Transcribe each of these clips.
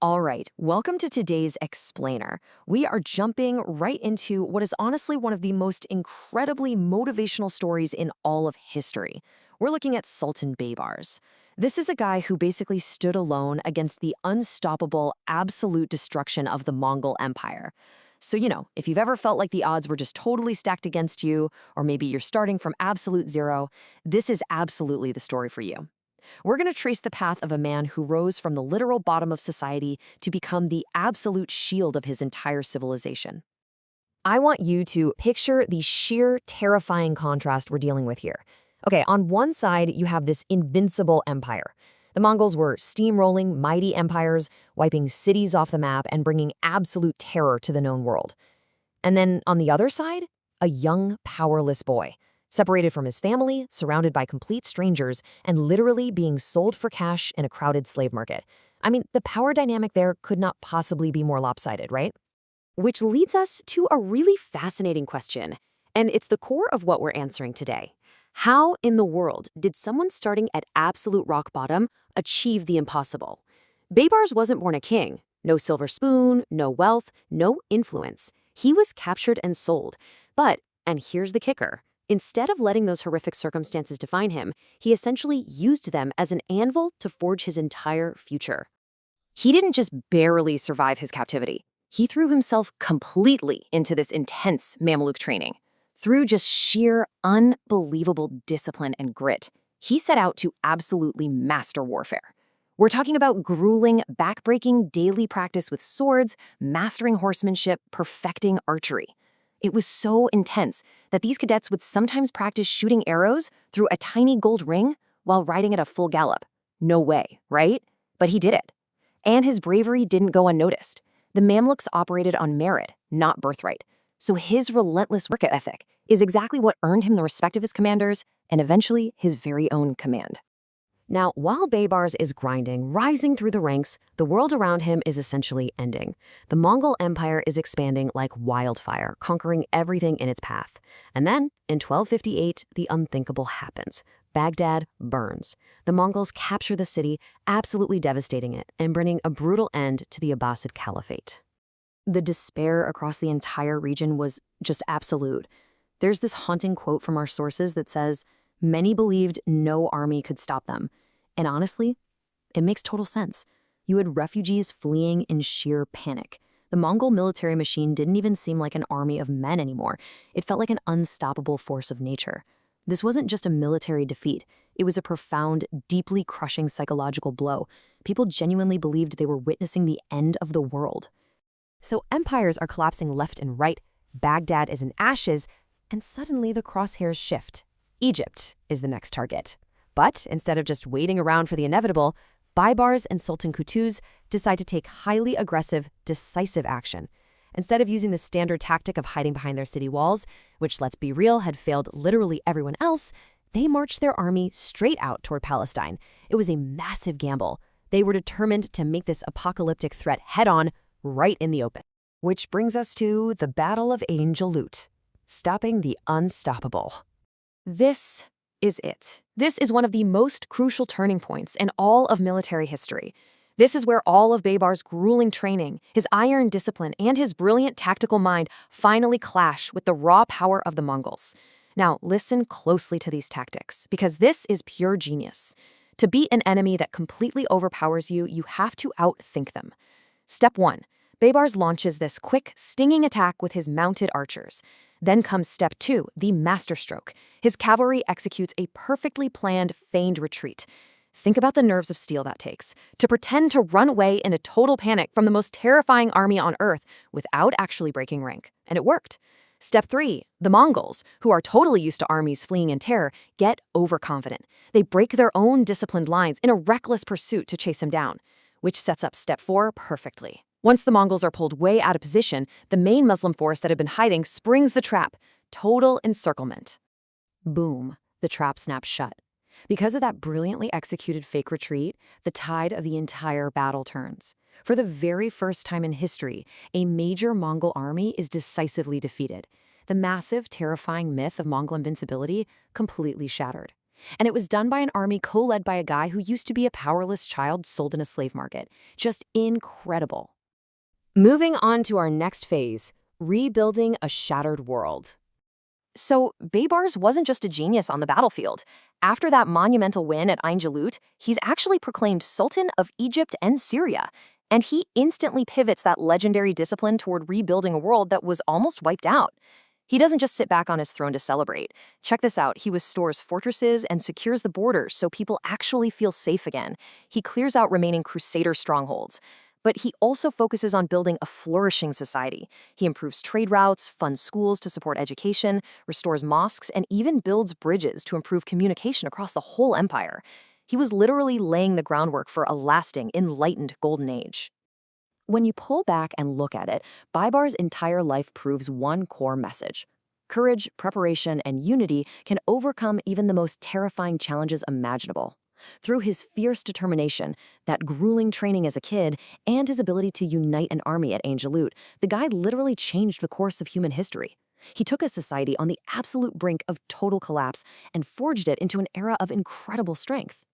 All right, welcome to today's Explainer. We are jumping right into what is honestly one of the most incredibly motivational stories in all of history. We're looking at Sultan Baybars. This is a guy who basically stood alone against the unstoppable, absolute destruction of the Mongol Empire. So, if you've ever felt like the odds were just totally stacked against you, or maybe you're starting from absolute zero, this is absolutely the story for you. We're going to trace the path of a man who rose from the literal bottom of society to become the absolute shield of his entire civilization. I want you to picture the sheer, terrifying contrast we're dealing with here. Okay, on one side, you have this invincible empire. The Mongols were steamrolling mighty empires, wiping cities off the map and bringing absolute terror to the known world. And then on the other side, a young, powerless boy, separated from his family, surrounded by complete strangers, and literally being sold for cash in a crowded slave market. I mean, the power dynamic there could not possibly be more lopsided, right? Which leads us to a really fascinating question, and it's the core of what we're answering today. How in the world did someone starting at absolute rock bottom achieve the impossible? Baybars wasn't born a king. No silver spoon, no wealth, no influence. He was captured and sold. But, and here's the kicker, instead of letting those horrific circumstances define him, he essentially used them as an anvil to forge his entire future. He didn't just barely survive his captivity. He threw himself completely into this intense Mamluk training. Through just sheer, unbelievable discipline and grit, he set out to absolutely master warfare. We're talking about grueling, backbreaking daily practice with swords, mastering horsemanship, perfecting archery. It was so intense that these cadets would sometimes practice shooting arrows through a tiny gold ring while riding at a full gallop. No way, right? But he did it. And his bravery didn't go unnoticed. The Mamluks operated on merit, not birthright. So his relentless work ethic is exactly what earned him the respect of his commanders and eventually his very own command. Now, while Baybars is grinding, rising through the ranks, the world around him is essentially ending. The Mongol Empire is expanding like wildfire, conquering everything in its path. And then, in 1258, the unthinkable happens. Baghdad burns. The Mongols capture the city, absolutely devastating it, and bringing a brutal end to the Abbasid Caliphate. The despair across the entire region was just absolute. There's this haunting quote from our sources that says, "Many believed no army could stop them." And honestly, it makes total sense. You had refugees fleeing in sheer panic. The Mongol military machine didn't even seem like an army of men anymore. It felt like an unstoppable force of nature. This wasn't just a military defeat. It was a profound, deeply crushing psychological blow. People genuinely believed they were witnessing the end of the world. So empires are collapsing left and right, Baghdad is in ashes, and suddenly the crosshairs shift. Egypt is the next target. But instead of just waiting around for the inevitable, Baybars and Sultan Qutuz decide to take highly aggressive, decisive action. Instead of using the standard tactic of hiding behind their city walls, which, let's be real, had failed literally everyone else, they marched their army straight out toward Palestine. It was a massive gamble. They were determined to make this apocalyptic threat head-on, right in the open. Which brings us to the Battle of Ain Jalut, stopping the unstoppable. This is it. This is one of the most crucial turning points in all of military history. This is where all of Baybars' grueling training, his iron discipline, and his brilliant tactical mind finally clash with the raw power of the Mongols. Now, listen closely to these tactics, because this is pure genius. To beat an enemy that completely overpowers you, you have to outthink them. Step 1. Baybars launches this quick, stinging attack with his mounted archers. Then comes step 2, the masterstroke. His cavalry executes a perfectly planned, feigned retreat. Think about the nerves of steel that takes, to pretend to run away in a total panic from the most terrifying army on earth without actually breaking rank. And it worked. Step 3, the Mongols, who are totally used to armies fleeing in terror, get overconfident. They break their own disciplined lines in a reckless pursuit to chase him down, which sets up step 4 perfectly. Once the Mongols are pulled way out of position, the main Muslim force that had been hiding springs the trap. Total encirclement. Boom, the trap snaps shut. Because of that brilliantly executed fake retreat, the tide of the entire battle turns. For the very first time in history, a major Mongol army is decisively defeated. The massive, terrifying myth of Mongol invincibility completely shattered. And it was done by an army co-led by a guy who used to be a powerless child sold in a slave market. Just incredible. Moving on to our next phase, rebuilding a shattered world. So, Baybars wasn't just a genius on the battlefield. After that monumental win at Ain Jalut, he's actually proclaimed Sultan of Egypt and Syria. And he instantly pivots that legendary discipline toward rebuilding a world that was almost wiped out. He doesn't just sit back on his throne to celebrate. Check this out. He restores fortresses and secures the borders so people actually feel safe again. He clears out remaining Crusader strongholds. But he also focuses on building a flourishing society. He improves trade routes, funds schools to support education, restores mosques, and even builds bridges to improve communication across the whole empire. He was literally laying the groundwork for a lasting, enlightened golden age. When you pull back and look at it, Baybars' entire life proves one core message. Courage, preparation, and unity can overcome even the most terrifying challenges imaginable. Through his fierce determination, that grueling training as a kid, and his ability to unite an army at Ain Jalut, the guy literally changed the course of human history. He took a society on the absolute brink of total collapse and forged it into an era of incredible strength.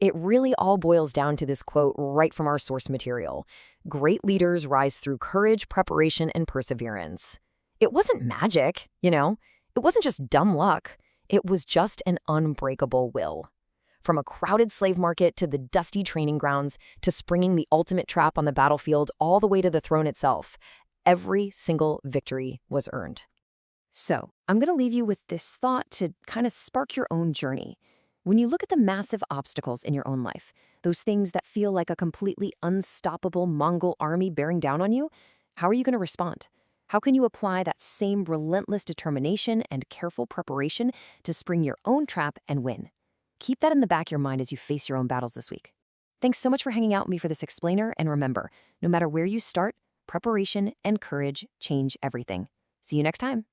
It really all boils down to this quote right from our source material. Great leaders rise through courage, preparation, and perseverance. It wasn't magic, you know? It wasn't just dumb luck. It was just an unbreakable will. From a crowded slave market to the dusty training grounds to springing the ultimate trap on the battlefield all the way to the throne itself, every single victory was earned. So, I'm going to leave you with this thought to kind of spark your own journey. When you look at the massive obstacles in your own life, those things that feel like a completely unstoppable Mongol army bearing down on you, how are you going to respond? How can you apply that same relentless determination and careful preparation to spring your own trap and win? Keep that in the back of your mind as you face your own battles this week. Thanks so much for hanging out with me for this explainer, and remember, no matter where you start, preparation and courage change everything. See you next time.